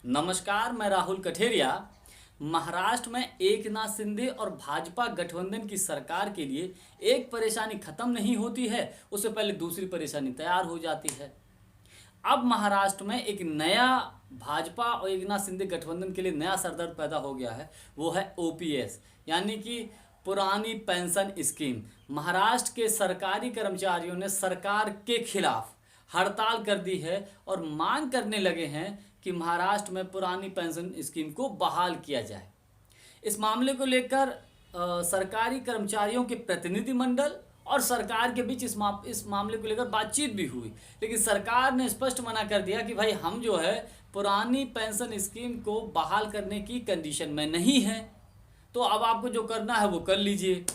नमस्कार, मैं राहुल कठेरिया। महाराष्ट्र में एकनाथ शिंदे और भाजपा गठबंधन की सरकार के लिए एक परेशानी खत्म नहीं होती है, उससे पहले दूसरी परेशानी तैयार हो जाती है। अब महाराष्ट्र में एक नया भाजपा और एकनाथ शिंदे गठबंधन के लिए नया सरदर्द पैदा हो गया है। वो है ओपीएस, यानी कि पुरानी पेंशन स्कीम। महाराष्ट्र के सरकारी कर्मचारियों ने सरकार के खिलाफ हड़ताल कर दी है और मांग करने लगे हैं कि महाराष्ट्र में पुरानी पेंशन स्कीम को बहाल किया जाए। इस मामले को लेकर सरकारी कर्मचारियों के प्रतिनिधिमंडल और सरकार के बीच इस मामले को लेकर बातचीत भी हुई, लेकिन सरकार ने स्पष्ट मना कर दिया कि भाई हम जो है पुरानी पेंशन स्कीम को बहाल करने की कंडीशन में नहीं है, तो अब आपको जो करना है वो कर लीजिए।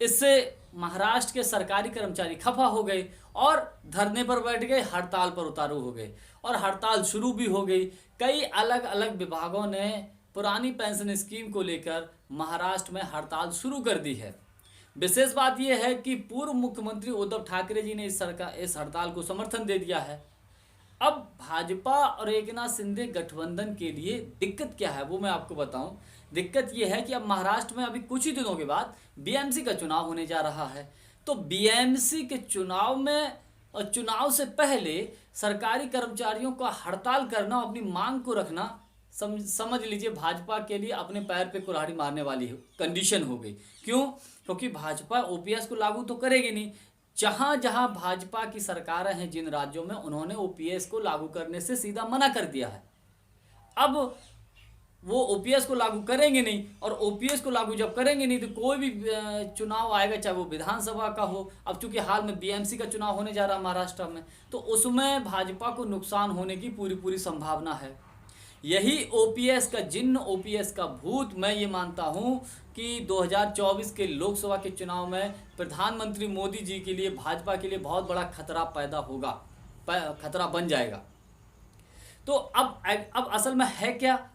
इससे महाराष्ट्र के सरकारी कर्मचारी खफा हो गए और धरने पर बैठ गए, हड़ताल पर उतारू हो गए और हड़ताल शुरू भी हो गई। कई अलग अलग विभागों ने पुरानी पेंशन स्कीम को लेकर महाराष्ट्र में हड़ताल शुरू कर दी है। विशेष बात यह है कि पूर्व मुख्यमंत्री उद्धव ठाकरे जी ने इस हड़ताल को समर्थन दे दिया है। अब भाजपा और एकनाथ शिंदे गठबंधन के लिए दिक्कत क्या है वो मैं आपको बताऊं। दिक्कत यह है कि अब महाराष्ट्र में अभी कुछ ही दिनों के बाद बीएमसी का चुनाव होने जा रहा है। तो बीएमसी के चुनाव में और चुनाव से पहले सरकारी कर्मचारियों का हड़ताल करना, अपनी मांग को रखना, समझ लीजिए भाजपा के लिए अपने पैर पे कुल्हाड़ी मारने वाली कंडीशन हो गई। क्यों? क्योंकि भाजपा ओपीएस को लागू तो करेगी नहीं। जहां जहां भाजपा की सरकारें हैं जिन राज्यों में, उन्होंने ओपीएस को लागू करने से सीधा मना कर दिया है। अब वो ओपीएस को लागू करेंगे नहीं, और ओपीएस को लागू जब करेंगे नहीं तो कोई भी चुनाव आएगा, चाहे वो विधानसभा का हो। अब चूंकि हाल में बीएमसी का चुनाव होने जा रहा है महाराष्ट्र में, तो उसमें भाजपा को नुकसान होने की पूरी संभावना है। यही ओपीएस का जिन्न, ओपीएस का भूत, मैं ये मानता हूँ कि 2024 के लोकसभा के चुनाव में प्रधानमंत्री मोदी जी के लिए, भाजपा के लिए बहुत बड़ा खतरा पैदा होगा, खतरा बन जाएगा। तो अब असल में है क्या,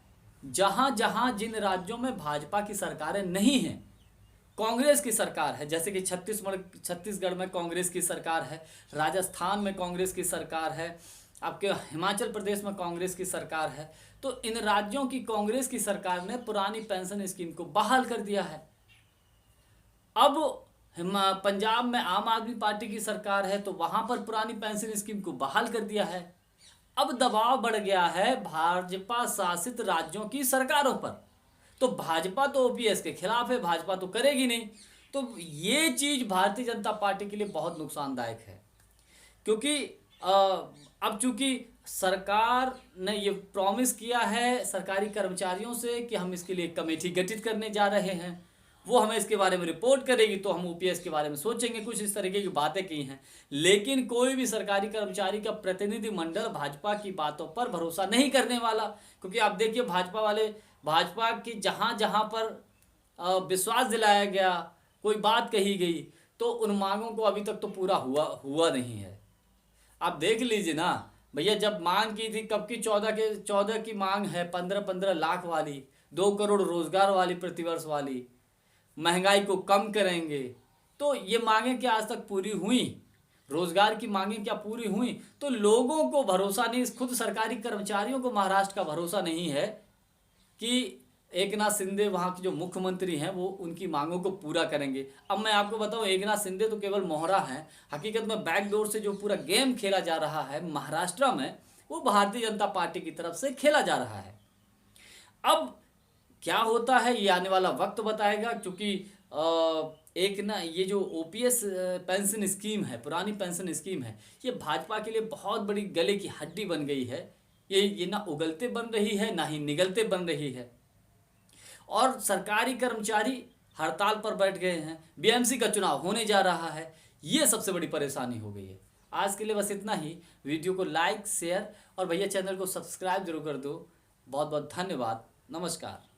जहां जहां जिन राज्यों में भाजपा की सरकारें नहीं हैं, कांग्रेस की सरकार है, जैसे कि छत्तीसगढ़ में कांग्रेस की सरकार है, राजस्थान में कांग्रेस की सरकार है, आपके हिमाचल प्रदेश में कांग्रेस की सरकार है, तो इन राज्यों की कांग्रेस की सरकार ने पुरानी पेंशन स्कीम को बहाल कर दिया है। अब पंजाब में आम आदमी पार्टी की सरकार है, तो वहां पर पुरानी पेंशन स्कीम को बहाल कर दिया है। अब दबाव बढ़ गया है भाजपा शासित राज्यों की सरकारों पर, तो भाजपा तो ओपीएस के खिलाफ है, भाजपा तो करेगी नहीं। तो ये चीज भारतीय जनता पार्टी के लिए बहुत नुकसानदायक है, क्योंकि अब चूंकि सरकार ने ये प्रॉमिस किया है सरकारी कर्मचारियों से कि हम इसके लिए कमेटी गठित करने जा रहे हैं, वो हमें इसके बारे में रिपोर्ट करेगी तो हम ओपीएस के बारे में सोचेंगे, कुछ इस तरीके की बातें की हैं। लेकिन कोई भी सरकारी कर्मचारी का प्रतिनिधिमंडल भाजपा की बातों पर भरोसा नहीं करने वाला, क्योंकि आप देखिए भाजपा की जहाँ जहाँ पर विश्वास दिलाया गया, कोई बात कही गई, तो उन मांगों को अभी तक तो पूरा हुआ नहीं है। आप देख लीजिए ना भैया, जब मांग की थी कब की, 14 की मांग है, 15 लाख वाली, 2 करोड़ रोजगार वाली, प्रतिवर्ष वाली, महंगाई को कम करेंगे, तो ये मांगें क्या आज तक पूरी हुई? रोजगार की मांगें क्या पूरी हुई? तो लोगों को भरोसा नहीं, खुद सरकारी कर्मचारियों को महाराष्ट्र का भरोसा नहीं है कि एकनाथ शिंदे वहाँ के जो मुख्यमंत्री हैं वो उनकी मांगों को पूरा करेंगे। अब मैं आपको बताऊं, एकनाथ शिंदे तो केवल मोहरा हैं, हकीकत में बैकडोर से जो पूरा गेम खेला जा रहा है महाराष्ट्र में, वो भारतीय जनता पार्टी की तरफ से खेला जा रहा है। अब क्या होता है ये आने वाला वक्त बताएगा, क्योंकि ये जो ओपीएस पेंशन स्कीम है, पुरानी पेंशन स्कीम है, ये भाजपा के लिए बहुत बड़ी गले की हड्डी बन गई है। ये ना उगलते बन रही है, ना ही निगलते बन रही है, और सरकारी कर्मचारी हड़ताल पर बैठ गए हैं। बीएमसी का चुनाव होने जा रहा है, ये सबसे बड़ी परेशानी हो गई है। आज के लिए बस इतना ही। वीडियो को लाइक, शेयर और भैया चैनल को सब्सक्राइब जरूर कर दो। बहुत बहुत धन्यवाद। नमस्कार।